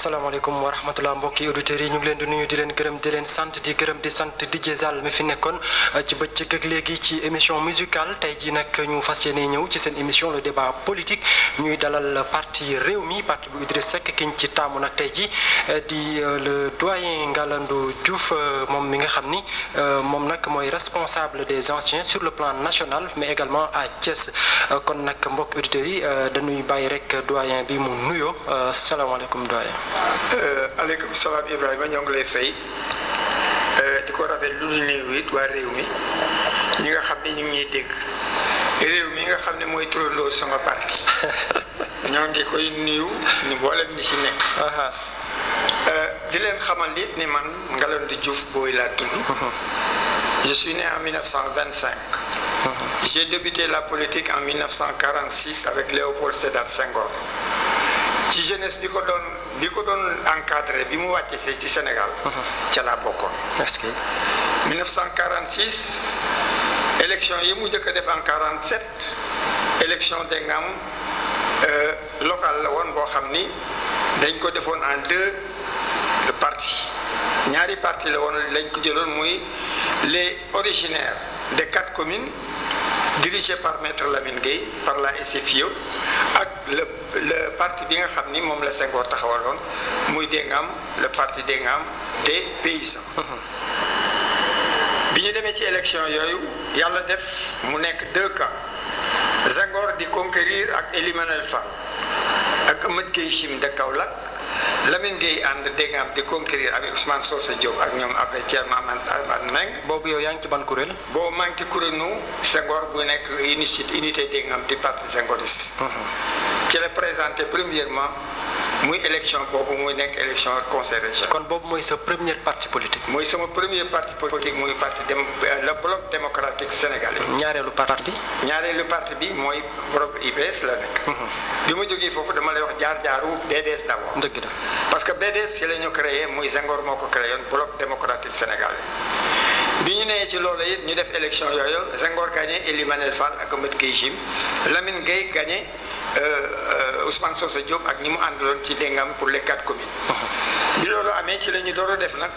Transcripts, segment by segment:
asalaamaaleykum wa rahmatulah mbokki auditeurs yi ñu ngi leen di nuyu di leen gërëm di leen sant di gërëm di sant DJ Zal mi fi nekkoon ci bëccëg ak léegi ci émission musicale tey jii nag ñu fas yéene ñëw ci seen émission le débat politique ñuy dalal parti Rewmi parti bu Idriss Seck kiñ ci taamu nag tey jii di le doyen Ngalandou Diouf moom mi nga xam ni moom nag mooy responsable des anciens sur le plan national mais également à Thiès kon nag mbokki auditeurs yi dañuy bàyyi rek doyen bi mu nuyoo salaamaaleykum doyen. aleykum salaam Ibrahima ñoo ngi lay fay di ko rafet lu dul néew it waa réew mi ñi nga xam ne ñu ngi ñuy dégg réew mi nga xam ne mooy turandoo sama parti ñoo ngi koy nuyu ñu boolem ni ci nekk. di leen xamal nit ni man Ngalandou Diouf booy laa tudd. Je suis né en 1925. J'ai débuté la politique en 1946 avec Léopold Sédar Senghor. ci jeunesse bi ko doon encadré bi mu wàcce see ci Sénégal ca laa bokkoon. est-ce que 1946 élection yi mu njëkk a def en 47 élection dégg nga am locale la woon boo xam ni dañ ko defoon en deux partis ñaari parti la woon lañ ko jëloon muy les originaires des 4 communes dirigé par maître Lamine Gueye par la SFIO ak le parti bi nga xam ni moom la Senghor taxawaloon muy Dengam le parti Dengam des paysans. bi ñu demee ci élection yooyu yàlla def mu nekk 2 camps Senghor di conquérir ak Elimanel Fall ak Amath Gueye Chim de Kaolack Lamine Gueye ànd Dengam di conquérir avec Ousmane Socé Diop ak ñoom après Thierno Amath Meng. boobu yow yaa ngi ci ban kuréel. boo maa ngi ci kuréelu Senghor bu nekk unité Dengam di parti Senghoriste. ci la présenté premièrement muy élection boobu muy nekk élection conseil régional. kon boobu mooy sa premier parti politique. mooy sama premier parti politique muy parti le bloc démocratique sénégalais. ñaareelu parti bi. ñaareelu parti bi mooy bloc IPS la nekk. bi ma jógee foofu dama lay wax jaar-jaaru BDS d'abord. dëgg la parce que BDS ci la ñu créé muy Senghor moo ko créé woon bloc démocratique sénégalais. bi ñu nee ci loolu it ñu def élection yooyu Senghor gagné Elimanel Fall ak Amath Gueye Chim Lamine Gueye gagné Ousmane Socé Diop ak ñi mu àndaloon ci Dengam pour les 4 communes. bi loolu amee ci la ñu door a def nag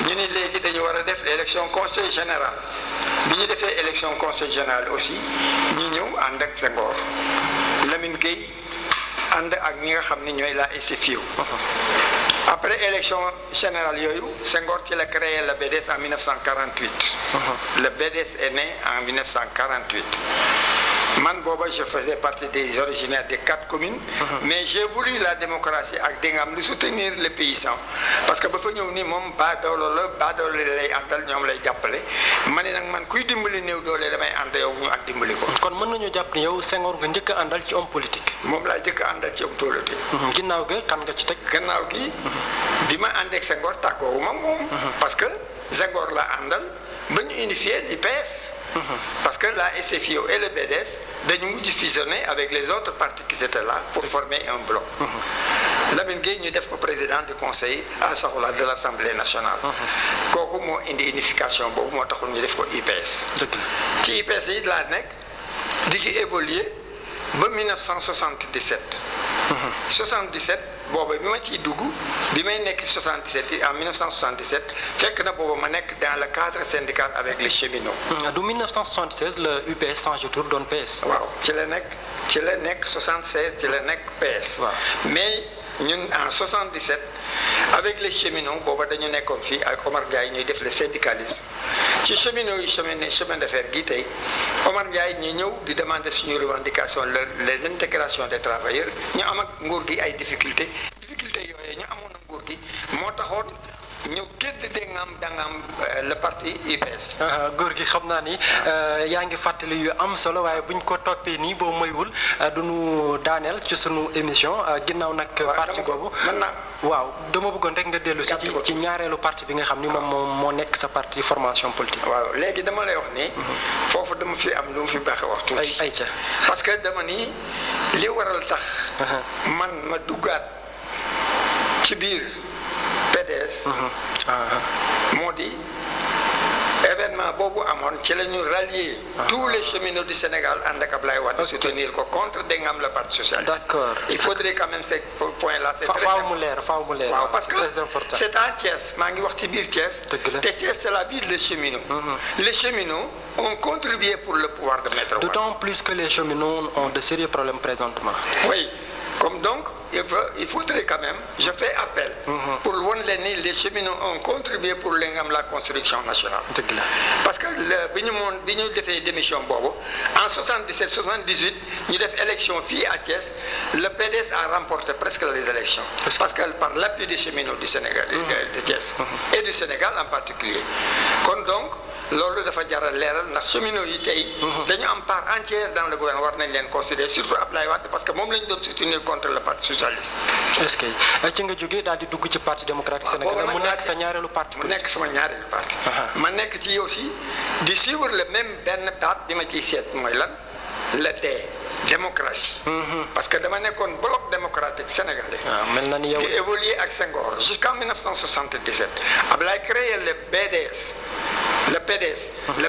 ñu ne léegi dañu war a def élection conseil général bi ñu defee élection conseil général aussi ñu ñëw ànd ak Senghor Lamine Gueye ànd ak ñi nga xam ne ñooy la SFIO. après élection générale yooyu Senghor ci la créé le BDS en 1948. Le BDS est né en 1948. man booba je faisais partie des originaires des 4 communes. mais j'ai voulu la démocratie ak Dengam lu soutenir les paysans parce que ba fa ñëw ni moom baadoolo lay àndal ñoom lay jàppale ma ne nag man kuy dimbali néew doole damay ànd yow ñu ak dimbali ko. kon mën nañu jàpp ni yow Senghor nga njëkk a àndal ci homme politique. moom laa njëkk a àndal ci homme politique. ginnaaw ga kan nga ci teg. gannaaw gi bi ma àndeek Senghor tàggoowu ma moom. parce que Senghor la àndal ba ñu unifier l'IPS. parce que la SFIO et le BDS dañu mujj fusionner avec les autres partis qui étaient là pour former un bloc. Lamine Gueye ñu def ko président du conseil à Soxla de l'Assemblée nationale. kooku moo indi unification boobu moo taxoon ñu def ko IPS. ci IPS yi laa nekk di ci évoluer ba 1977. 77 booba bi ma ciy dugg bi may nekk 77 en 1977 fekk na booba ma nekk dans le cadre syndical avec les cheminots. du 1976 le UPS changé tour doon PS. waaw ci la nekk 76 ci la nekk PS. waaw mais ñun en 77 avec les cheminots booba dañu nekkoon fii ak Omar Ndiaye ñuy def le syndicalisme ci cheminots yi chemin de fer gi tey Omar Ndiaye ñu ñëw di demander suñu revendication l'intégration des travailleurs ñu am ak nguur gi ay difficultés yooyu ñu amoon ak nguur gi moo taxoon ñu gédd dangam le parti IPS. góor gi xam naa ni yaa ngi fàttali yu am solo waaye buñ ko toppee nii boo moywul du ñu daaneel ci sunu émission ginnaaw nag. parti boobu waaw dama bëggoon rek nga dellu si ci ñaareelu parti bi nga xam ni moom moo nekk sa parti formation politique. waaw léegi dama lay wax ni. foofu dama fi am lu mu fi baax a wax tuuti. ay ca parce que dama ni li waral tax. man ma duggaat ci biir PDS. moo di événement événement boobu amoon ci la ñu rallier tous les cheminots du Sénégal ànd ak Ablaye Wade soutenir ko contre Dengam le parti socialiste. D'accord. Il faudrait quand même ces points là c'est très faaw mu leer waaw parce que très important. c'est à Thiès maa ngi wax ci biir Thiès te Thiès c'est la ville des cheminots. Les cheminots ont contribué pour le pouvoir de Maître Wade. D'autant plus que les cheminots ont de sérieux problèmes présentement. Oui. Comme donc, il faudrait quand même, je fais appel pour les cheminots ont contribué pour la construction nationale. Parce que bi ñu defee démission boobu en 77 78 ñu def élection fii à Thiès le PDS a remporté presque les élections. Parce que par l'appui des cheminots du Sénégal de Thiès et du Sénégal en particulier. Kon donc loolu dafa jar a leeral ndax cheminots yi tey dañu am part entière dans le gouvernement war nañ leen considérer surtout Ablaye Wade parce que moom lañ doon soutenir contre le parti socialiste. Est-ce que ci nga jógee daal di dugg ci parti démocratique sénégalais mu nekk sa ñaareelu parti. mu nekk sama ñaareelu parti. ma nekk ci aussi di suivre le même benn baat bi ma ciy seet mooy lan le démocratie. Parce que dama nekkoon bloc démocratique sénégalais. mel na ni yow di évoluer ak Senghor jusqu'en 1977 Ablaye créé le PDS. Le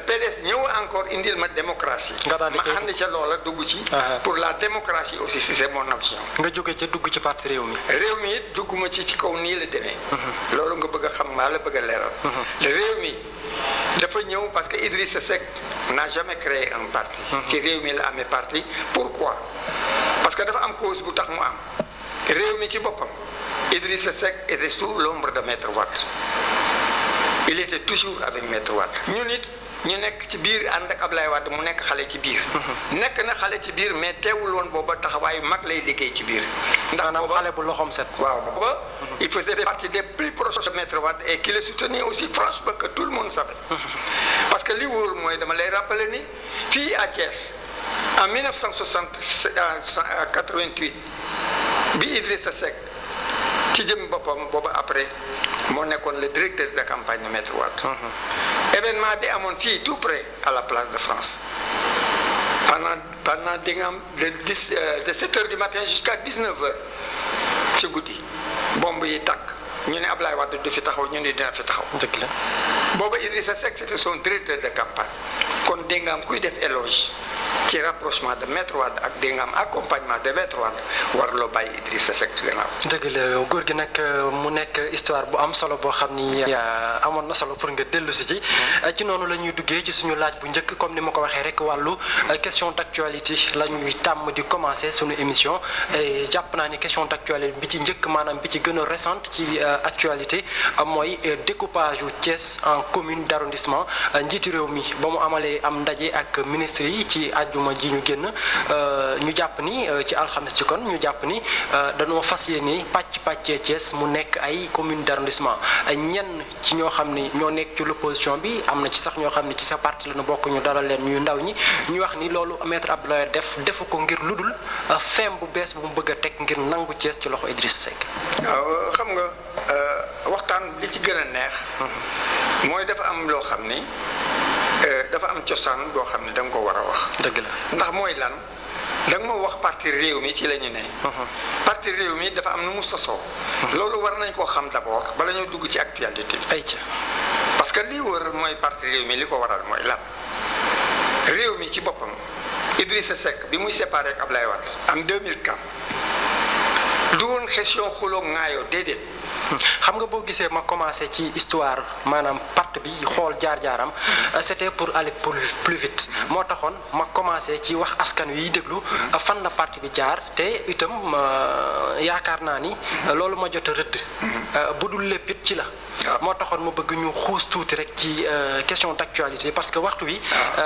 PDS ñëw encore indil ma démocratie. ma ànd ca loola dugg ci. pour la démocratie aussi c'est mon option. nga jóge ca dugg ci parti réew mi. réew mi it dugguma ci kaw nii la demee. loolu nga bëgg a xam maa la bëgg a leeral. réew mi dafa ñëw parce que Idrissa Seck n'a jamais créé un parti. ci réew mi la amee parti pourquoi parce que dafa am cause bu tax mu am réew mi ci boppam Idrissa Seck était sous l'ombre de Maître Wade. Il était toujours avec Maître Wade ñun it ñu nekk ci biir ànd ak Ablaye Wade mu nekk xale ci biir. nekk na xale ci biir mais teewul woon booba taxawaayu mag lay liggéey ci biir. ndax booba xale bu loxoom set. waaw booba il faisait partie des plus proches de Maître Wade et qui le soutenait aussi franchement que tout le monde savait. parce que li wóor mooy dama lay rappeler ni fii à Thiès en 1988 bi Idrissa Seck ci jëm boppam booba après. moo nekkoon le directeur de campagne de Maître Wade. événement bi amoon fii tout près à la place de France pendant di nga am de 7 heures du matin jusqu'à 19 heures ci guddi bomb yi tàkk ñu ne Ablaye Wade du fi taxaw ñu ne dina fi taxaw. dëgg la booba Idrissa Seck c'était son directeur de campagne kon di nga am kuy def éloge ci rapprochement de Maître Wade ak di nga am accompagnement de Maître Wade warloo bàyyi Idrissa Seck gannaaw. dëgg la góor gi nag mu nekk histoire bu am solo boo xam ni amoon na solo pour nga dellu si ci noonu la ñuy duggee ci suñu laaj bu njëkk comme ni ma ko waxee rek wàllu question d'actualité la ñuy tàmm di commencer suñu émission jàpp naa ni question d'actualité bi ci njëkk maanaam bi ci gën a récente ci actualité mooy découpage yu Thiès en commune d'arrondissement njiitu réew mi ba mu amalee am ndaje ak ministre yi ci àjjuma ji ñu génn ñu jàpp ni ci alxames ci kon ñu jàpp ni dañoo fas yéene pàccee Thiès mu nekk ay commune d'arrondissement ñenn ci ñoo xam ni ñoo nekk ci l'opposition bi am na ci sax ñoo xam ni ci sa parti la ñu bokk ñu dalal leen ñuy ndaw ñi ñu wax ni loolu maître Abdoulaye defu ko ngir ludul feem bu bees bu mu bëgg a teg ngir nangu Thiès ci loxo Idrissa Seck. waaw xam nga waxtaan li ci gën a neex. mooy dafa am loo xam ni dafa am cosaan boo xam ni da nga ko war a wax. dëgg la ndax mooy lan da nga ma wax parti réew mi ci la ñu ne. parti réew mi dafa am nu mu sosoo. loolu war nañ koo xam d'abord bala ñoo dugg ci actualité. parce que lii wër mooy parti réew mi li ko waral mooy lan réew mi ci boppam Idrissa Seck bi muy séparé ak Ablaye Wade am 2004 du woon question xuloo ŋaayoo déedéet. xam nga boo gisee ma commencé ci histoire maanaam parti bi xool jaar-jaaram c'était pour aller plus vite moo taxoon ma commencé ci wax askan wi déglu fan la parti bi jaar te itam yaakaar naa ni loolu ma jot a rëdd bu dul lépp it ci la moo taxoon ma bëgg ñu xuus tuuti rek ci question d'actualité parce que waxtu wi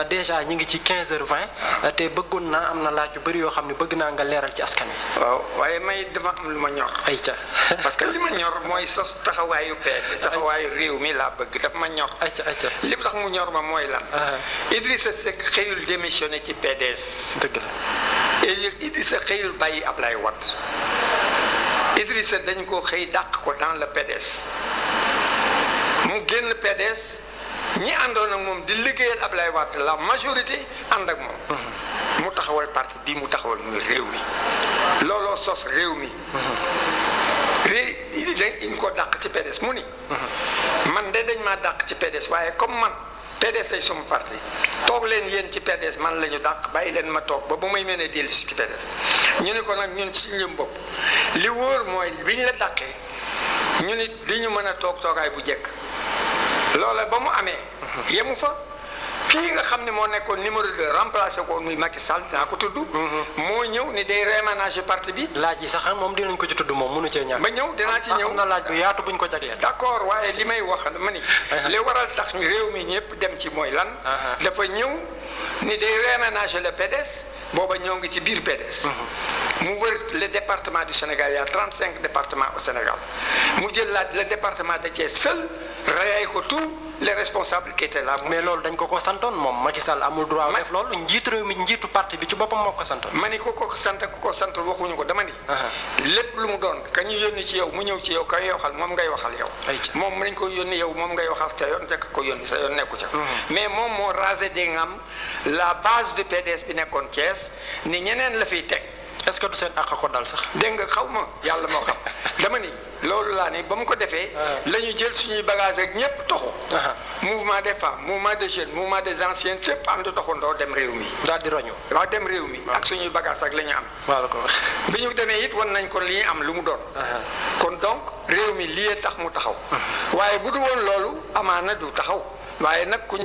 déjà ñu ngi ci 15h20 te bëggoon naa am na laaj yu bëri yoo xam ne bëgg naa nga leeral ci askan wi. waaw waaye may dafa am lu ma ñor. ayca parce que li ma ñor mooy sos taxawaayu taxawaayu réew mi laa bëgg daf ma ñor. ayca li tax mu ñor ma mooy lan. Idrissa Seck xëyul démissionné ci PDS. dëgg la. Idrissa xëyul bàyyi Ablaye Wade Idrissa dañ ko xëy dàq ko dans le PDS mu génn PDS ñi àndoon ak moom di liggéeyal Ablaye Wade la majorité ànd ak moom. mu taxawal parti bii mu taxawal muy réew mi looloo sos réew mi. dañ ko dàq ci PDS mu ni man de dañ maa dàq ci PDS waaye comme man PDS lay suma parti toog leen yéen ci PDS man la ñu dàq bàyyi leen ma toog ba may mën a dellu si ci PDS ñu ne ko nag ñun ci suñu bopp li wóor mooy bi ñu la dàqee ñu nit li ñu mën a toog toogaay bu jekk loola ba mu amee yemu fa kii nga xam ne moo nekkoon numéro 2 remplacé ko muy Macky Sall dinaa ko tudd moo ñëw ni day réaménager parti bi laaj yi sax moom dinañ ko ci tudd moom mënu cee ñàkk ba ñëw dinaa ci ñëw am na laaj bu yaatu buñ ko jagleel d'accord waaye li may wax ma ni li waral tax réew mi ñëpp dem ci mooy lan dafa ñëw ni day réaménager le PDS booba ñoo ngi ci biir PDS mu wër le département du Sénégal il y a 35 départements au Sénégal mu jël le département de Thiès seul rayé ko tous les responsables qui étaient là. mais loolu dañ ko santoon moom Macky Sall amul droit def loolu njiitu réew mi njiitu parti bi ci boppam moo ko santoon. ma ni ku ko sant waxuñu ko dama ni. lépp lu mu doon ka ñu yónni ci yow mu ñëw ci yow ka ngay waxal moom ngay waxal yow. moom nañ ko yónni yow moom ngay waxal sa yoon fekk ko yónni sa yoon nekku ca. mais moom moo rasé di ngam la base du PDS bi nekkoon Thiès ni ñeneen la fiy teg. est-ce que du seen àq ko dal sax. dégg nga xaw ma yàlla moo xam dama ni loolu laa ni ba mu ko defee. la ñu jël suñuy bagage ak ñëpp toxu. mouvement des femmes mouvement des jeunes mouvement des anciens képp am di toxandoo dem réew mi. daal di roñu. waaw dem réew mi. ak suñuy bagage ak la ñu am. waaw ko bi ñu demee it wan nañ ko li ñu am lu mu doon. kon donc réew mi lii tax mu taxaw. waaye bu du woon loolu amaana du taxaw waaye nag kuñ.